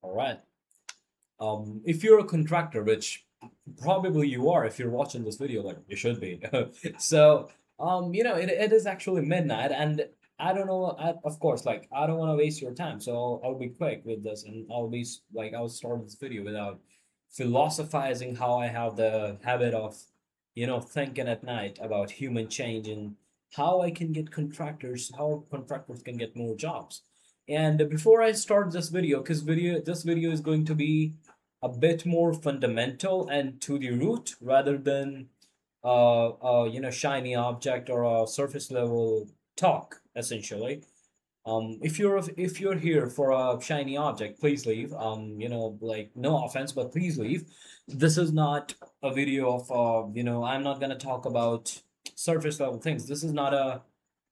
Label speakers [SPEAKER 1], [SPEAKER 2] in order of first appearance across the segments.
[SPEAKER 1] All right. If you're a contractor, which probably you are if you're watching this video, like you should be. So, it is actually midnight, and I don't know. Of course, like I don't want to waste your time, so I'll be quick with this, and I'll start this video without philosophizing how I have the habit of, thinking at night about human change and how I can get contractors, how contractors can get more jobs. And before I start this video, because this video is going to be a bit more fundamental and to the root rather than shiny object or a surface level talk essentially. If you're here for a shiny object, please leave. Like no offense, but please leave. This is not a video of I'm not gonna talk about surface level things. This is not a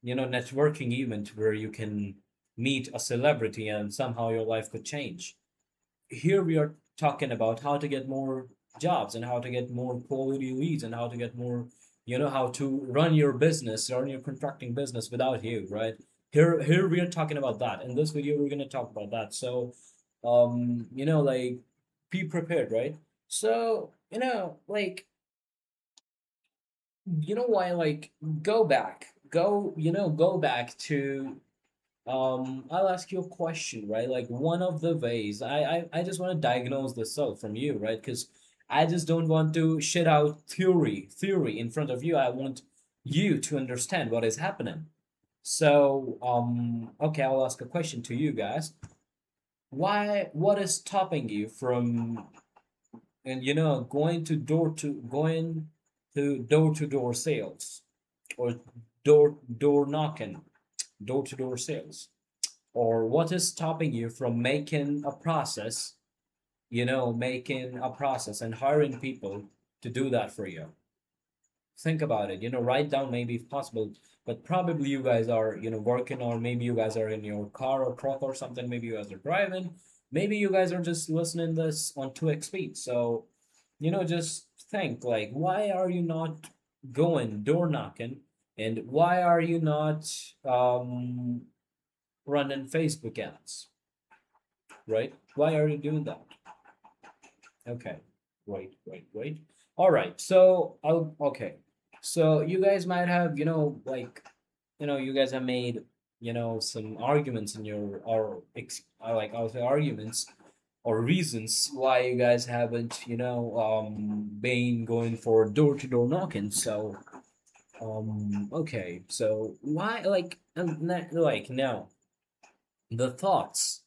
[SPEAKER 1] networking event where you can meet a celebrity and somehow your life could change. Here we are talking about how to get more jobs and how to get more quality leads and how to get more, how to run your business, run your contracting business without you, right? Here we are talking about that. In this video, we're gonna talk about that. So, like, be prepared, right? So, why, like, go back to I'll ask you a question, right? Like one of the ways I just want to diagnose the self from you, right? Because I just don't want to shit out theory in front of you. I want you to understand what is happening. So, okay, I'll ask a question to you guys. What is stopping you from, and going to door sales or door knocking, door to door sales? Or what is stopping you from making a process and hiring people to do that for you? Think about it, write down maybe if possible, but probably you guys are, working, or maybe you guys are in your car or truck or something, maybe you guys are driving, maybe you guys are just listening this on 2x speed. So, just think like, why are you not going door knocking, and why are you not um running Facebook ads, right? Why are you doing that? Okay, wait. All right, so okay. So you guys might have, you guys have made, some arguments in your, or like I would say arguments or reasons why you guys haven't, been going for door to door knocking. So, okay, so why, like, like no, the thoughts.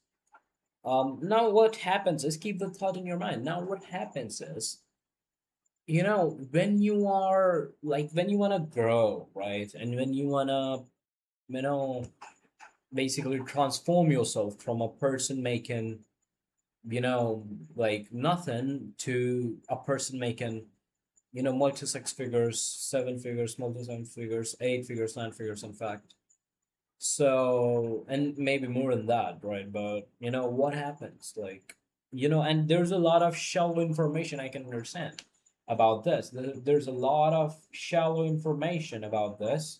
[SPEAKER 1] Now what happens is, keep the thought in your mind. Now what happens is, when you are like, when you want to grow, right? And when you want to, you know, basically transform yourself from a person making, like nothing to a person making, multi six figures, seven figures, multi seven figures, eight figures, nine figures, in fact. So, and maybe more than that, right? But what happens? Like, and there's a lot of shallow information I can understand about this. There's a lot of shallow information about this.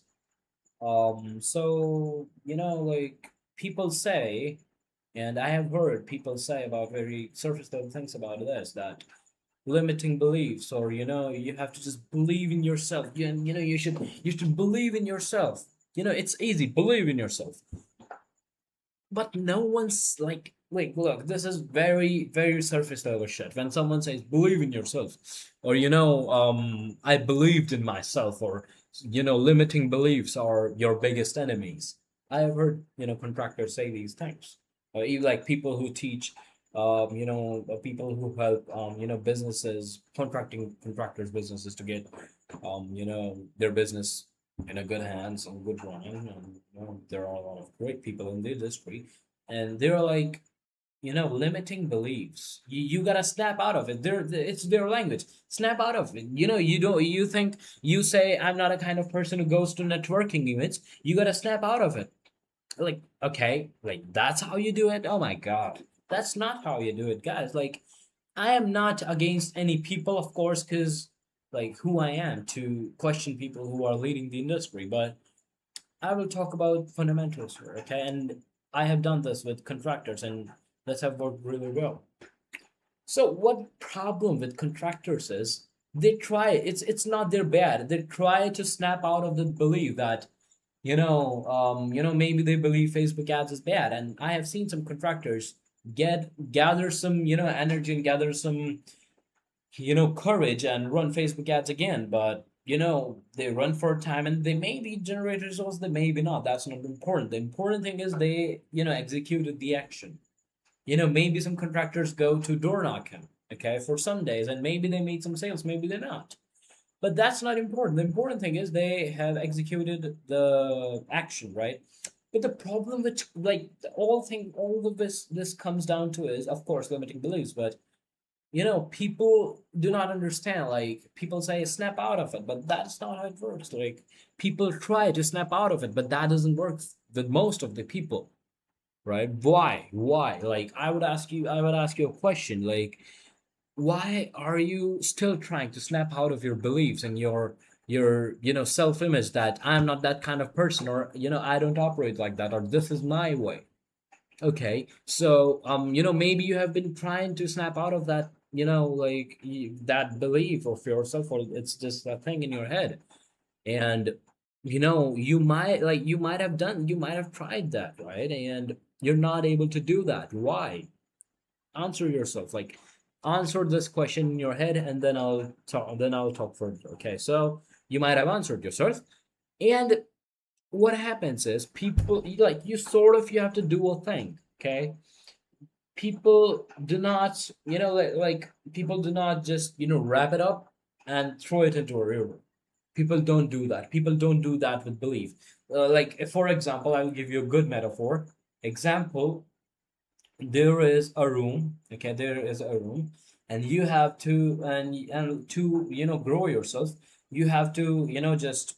[SPEAKER 1] So, like people say, and I have heard people say about very surface level things about this, that limiting beliefs, or you have to just believe in yourself. You should believe in yourself. It's easy, believe in yourself, but no one's like, wait, look, this is very very surface level shit. When someone says believe in yourself, or I believed in myself, or limiting beliefs are your biggest enemies. I have heard contractors say these things, or even like people who teach, people who help, businesses, contractors businesses to get their business in a good hands and good running. And there are a lot of great people in the industry, and they're like, limiting beliefs. You gotta snap out of it. It's their language. Snap out of it. You don't. You think, you say, I'm not a kind of person who goes to networking events. You gotta snap out of it. Like, okay, like that's how you do it. Oh my god, that's not how you do it, guys. Like, I am not against any people, of course, because like who I am to question people who are leading the industry, but I will talk about fundamentals here, okay? And I have done this with contractors, and that have worked really well. So what problem with contractors is they try, it's not their bad. They try to snap out of the belief that maybe they believe Facebook ads is bad. And I have seen some contractors gather some, energy and gather some, courage and run Facebook ads again. But they run for a time and they maybe generate results, they maybe not. That's not important. The important thing is they, executed the action. Maybe some contractors go to door knocking, okay, for some days, and maybe they made some sales, maybe they're not. But that's not important. The important thing is they have executed the action, right? But the problem with like all of this comes down to is, of course, limiting beliefs. But people do not understand. Like people say, snap out of it, but that's not how it works. Like people try to snap out of it, but that doesn't work with most of the people, right? Why? Like I would ask you a question, like why are you still trying to snap out of your beliefs and your self-image that I'm not that kind of person, or I don't operate like that, or this is my way. Okay, so maybe you have been trying to snap out of that, like that belief of yourself, or it's just a thing in your head. And you might have tried that, right? And you're not able to do that. Why? Answer yourself, like answer this question in your head, and then I'll talk further. Okay, so you might have answered yourself. And what happens is people, you have to do a thing. Okay, people do not, people do not just wrap it up and throw it into a river. People don't do that. People don't do that with belief. Like for example, I will give you a good metaphor example. There is a room, okay, there is a room, and you have to, and to grow yourself, you have to just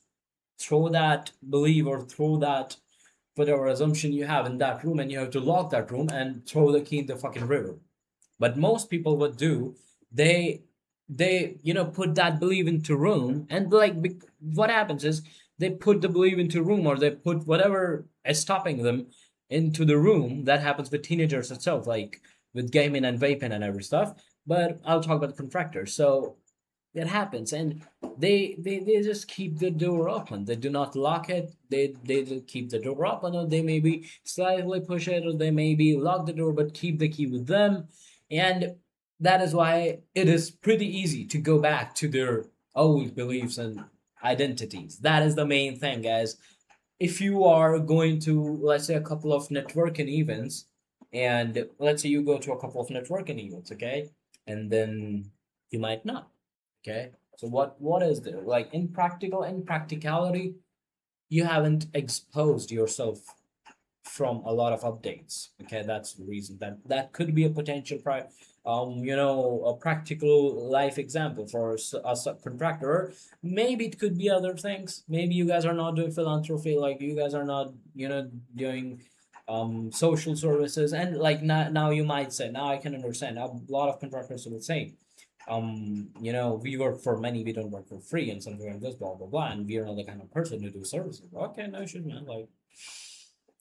[SPEAKER 1] throw that belief, or throw that whatever assumption you have in that room, and you have to lock that room and throw the key in the fucking river. But most people would do, they put that belief into room, and like what happens is they put the belief into room, or they put whatever is stopping them into the room. That happens with teenagers itself, like with gaming and vaping and every stuff. But I'll talk about the contractors. So it happens, and they just keep the door open. They do not lock it. They just keep the door open, or they maybe slightly push it, or they maybe lock the door but keep the key with them. And that is why it is pretty easy to go back to their old beliefs and identities. That is the main thing, guys. If you are going to, let's say, a couple of networking events, and let's say you go to a couple of networking events, okay, and then you might not. Okay. So what is there? Like in practicality, you haven't exposed yourself from a lot of updates. Okay, that's the reason. That could be a potential a practical life example for a subcontractor. Maybe it could be other things. Maybe you guys are not doing philanthropy, like you guys are not, doing social services. And like now you might say, now I can understand. A lot of contractors would say, we work for money, we don't work for free, and something like this, blah blah blah, and we are not the kind of person to do services. Okay, no shit, man. Like,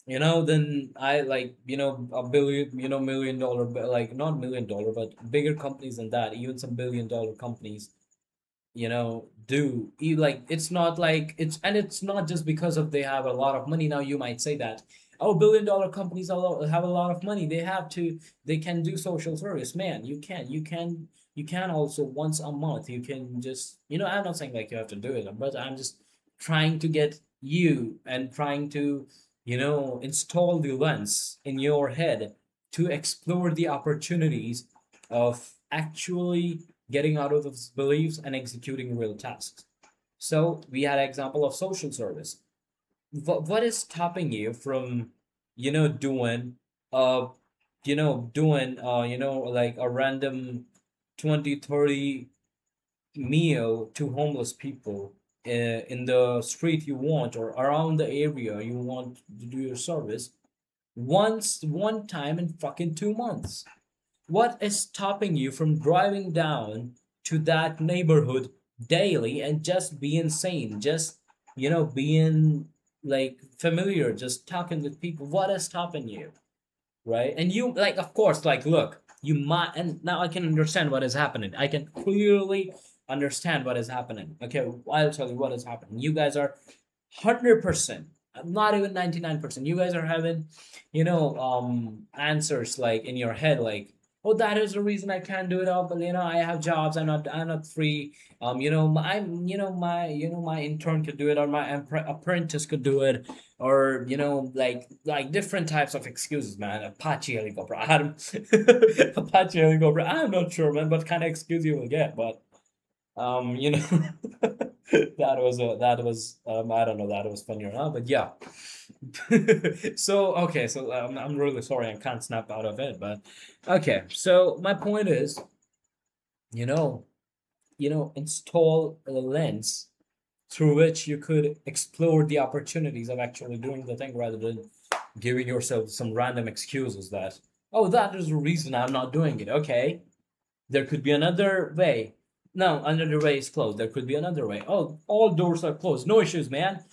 [SPEAKER 1] then I like, a billion, $1 million, like not $1 million, but bigger companies than that, even some $1 billion companies, do like it's not like it's not just because of they have a lot of money. Now you might say that, oh, $1 billion companies have a lot of money, they can do social service. Man, you can also once a month, you can just, I'm not saying like you have to do it, but I'm just trying to get you and trying to install the lens in your head to explore the opportunities of actually getting out of those beliefs and executing real tasks. So we had an example of social service. What is stopping you from, doing, uh, like a random 20, 30 meal to homeless people in the street you want, or around the area you want to do your service one time in fucking 2 months? What is stopping you from driving down to that neighborhood daily and just being sane, just being like familiar, just talking with people? What is stopping you? right? And you like, of course, like, look, you might, and now I can understand what is happening. I can clearly understand what is happening. Okay, I'll tell you what is happening. You guys are 100%, not even 99%. You guys are having, answers like in your head, like, oh, that is the reason I can't do it all. But I have jobs. I'm not free. My intern could do it, or my apprentice could do it, or like different types of excuses, man. Apache helicopter. Apache helicopter. I'm not sure, man, what kind of excuse you will get, but I don't know that was funny or not, but yeah. So okay, so I'm really sorry I can't snap out of it, but okay. So my point is, you know, install a lens through which you could explore the opportunities of actually doing the thing rather than giving yourself some random excuses that, oh, that is the reason I'm not doing it. Okay, there could be another way. No, another way is closed. There could be another way. Oh, all doors are closed. No issues, man.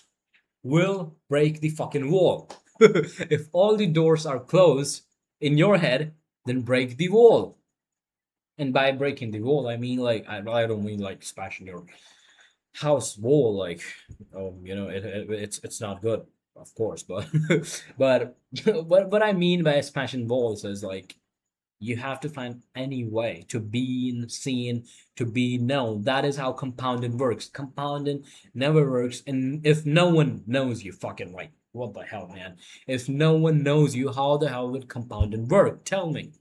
[SPEAKER 1] We'll break the fucking wall. If all the doors are closed in your head, then break the wall. And by breaking the wall, I mean like I don't mean like smashing your house wall, like it's not good, of course, but but what I mean by smashing walls is like you have to find any way to be seen, to be known. That is how compounding works. Compounding never works, and if no one knows you, fucking like what the hell, man? If no one knows you, how the hell would compounding work? Tell me.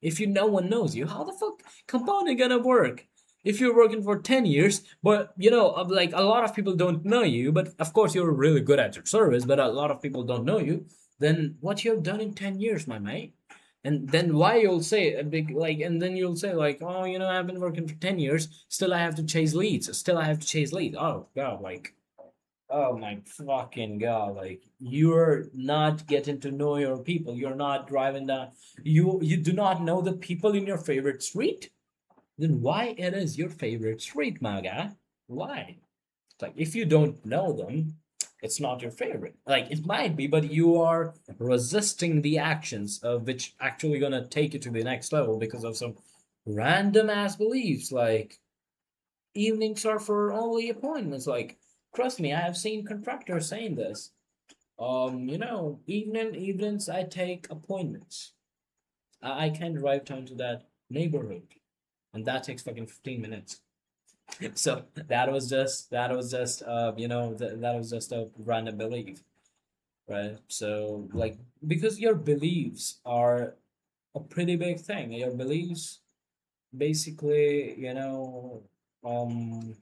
[SPEAKER 1] If no one knows you, how the fuck compounding gonna work? If you're working for 10 years, but like a lot of people don't know you, but of course you're really good at your service, but a lot of people don't know you, then what you have done in 10 years, my mate? And then why you'll say a big like, and then you'll say like, oh, I've been working for 10 years, still I have to chase leads, still I have to chase leads. Oh god, like, oh my fucking god, like you're not getting to know your people. You're not driving down. You do not know the people in your favorite street. Then why it is your favorite street, my guy? Why? Like if you don't know them, it's not your favorite. Like it might be, but you are resisting the actions of which actually gonna take you to the next level because of some random ass beliefs. Like evenings are for only appointments. Like trust me, I have seen contractors saying this. Evenings I take appointments. I can drive down to that neighborhood, and that takes fucking 15 minutes. So that was just a random belief, right? So like because your beliefs are a pretty big thing. Your beliefs basically, um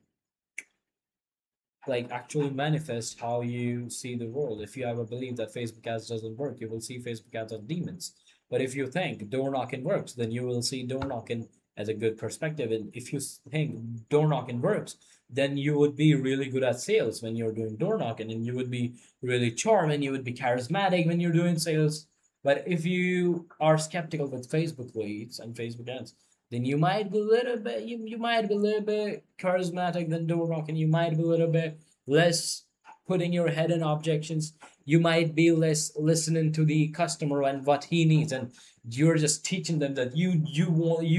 [SPEAKER 1] like actually manifest how you see the world. If you have a belief that Facebook ads doesn't work, you will see Facebook ads as demons. But if you think door knocking works, then you will see door knocking as a good perspective. And if you think door knocking works, then you would be really good at sales when you're doing door knocking, and you would be really charming, you would be charismatic when you're doing sales. But if you are skeptical with Facebook leads and Facebook ads, then you might be a little bit charismatic than door knocking. You might be a little bit less putting your head in objections. You might be less listening to the customer and what he needs, and you're just teaching them that you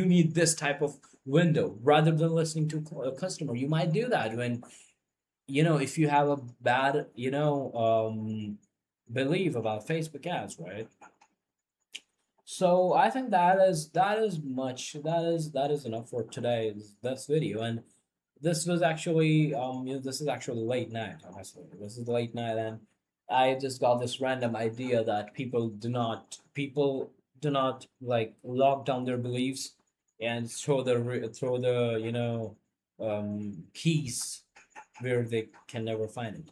[SPEAKER 1] need this type of window rather than listening to a customer. You might do that when if you have a bad belief about Facebook ads, right? So I think that is enough for today's this video. And this is actually late night, honestly. This is late night, and I just got this random idea that people do not like lock down their beliefs and throw the keys where they can never find it.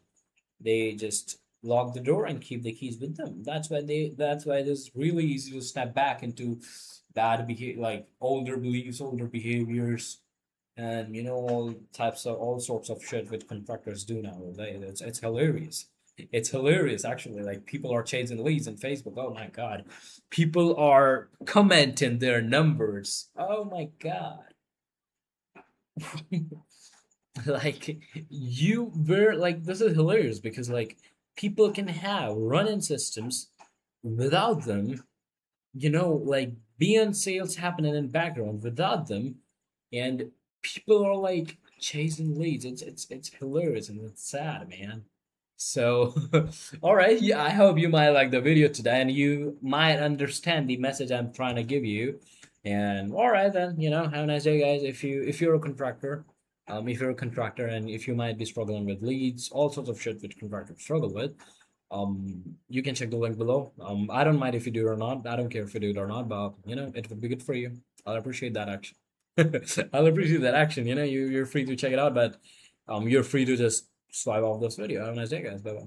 [SPEAKER 1] They just lock the door and keep the keys with them. That's why it is really easy to step back into bad behavior, like older beliefs, older behaviors, and all sorts of shit which contractors do nowadays. It's hilarious. It's hilarious actually. Like people are chasing leads on Facebook. Oh my god. People are commenting their numbers. Oh my god. Like you were like this is hilarious because like people can have running systems without them, like beyond sales happening in background without them, and people are like chasing leads. It's hilarious and it's sad, man. So, all right, yeah, I hope you might like the video today and you might understand the message I'm trying to give you. And all right then, have a nice day, guys. If you're a contractor, if you're a contractor and if you might be struggling with leads, all sorts of shit which contractors struggle with, you can check the link below. I don't mind if you do it or not. I don't care if you do it or not, but it would be good for you. I'll appreciate that action. I'll appreciate that action. You're free to check it out, but you're free to just swipe off this video. Have a nice day, guys. Bye bye.